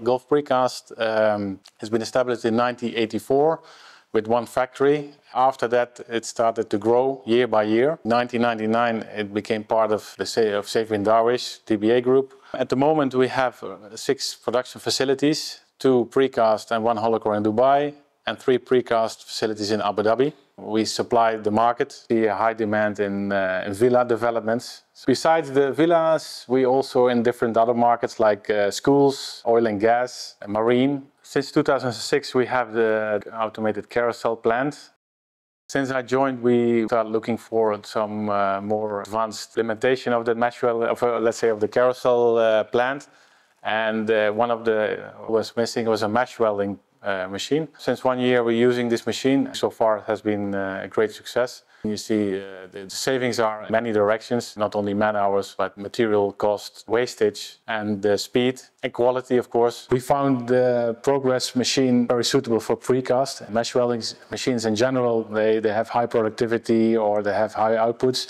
Gulf Precast has been established in 1984 with one factory. After that, it started to grow year by year. In 1999, it became part of the Safeway & Darwish TBA group. At the moment, we have 6 production facilities, 2 precast and 1 hollow core in Dubai, and 3 precast facilities in Abu Dhabi. We supply the market, see a high demand in villa developments. Besides the villas, we also in different other markets like schools, oil and gas, and marine. Since 2006, we have the automated carousel plant. Since I joined, we started looking for some more advanced implementation of the of the carousel plant. And one of the was missing was a mesh welding machine. Since 1 year we're using this machine. So far it has been a great success. You see the savings are in many directions, not only man hours, but material cost, wastage, and speed and quality, of course. We found the Progress machine very suitable for precast. Mesh welding machines in general, they have high productivity or they have high outputs,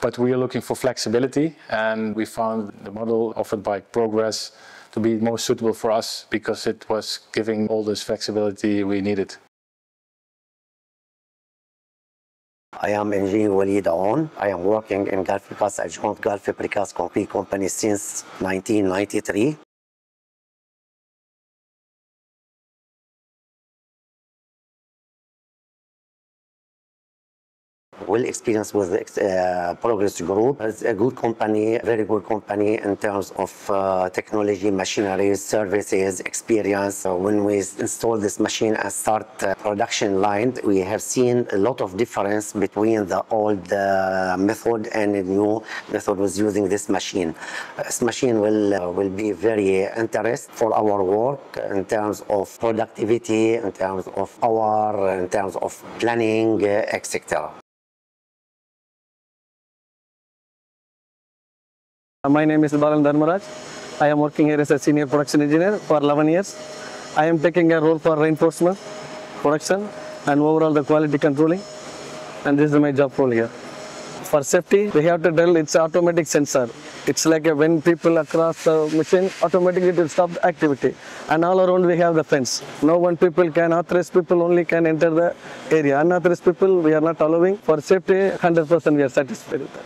but we are looking for flexibility, and we found the model offered by Progress to be most suitable for us because it was giving all this flexibility we needed. I am Engineer Walid Aoun. I am working in Gulf Precast, I joined Gulf Precast Concrete Company since 1993. Well experienced with the Progress Group. It's a good company, very good company in terms of technology, machinery, services, experience. When we install this machine and start production line, we have seen a lot of difference between the old method and the new method was using this machine. This machine will be very interesting for our work in terms of productivity, in terms of hour, in terms of planning, etc. My name is Emirates. I am working here as a senior production engineer for 11 years. I am taking a role for reinforcement, production, and overall the quality controlling. And this is my job role here. For safety, we have to tell it's automatic sensor. It's like when people across the machine, automatically it will stop the activity. And all around we have the fence. No one people can, authorized people only can enter the area. Unauthorized people we are not allowing. For safety, 100% we are satisfied with that.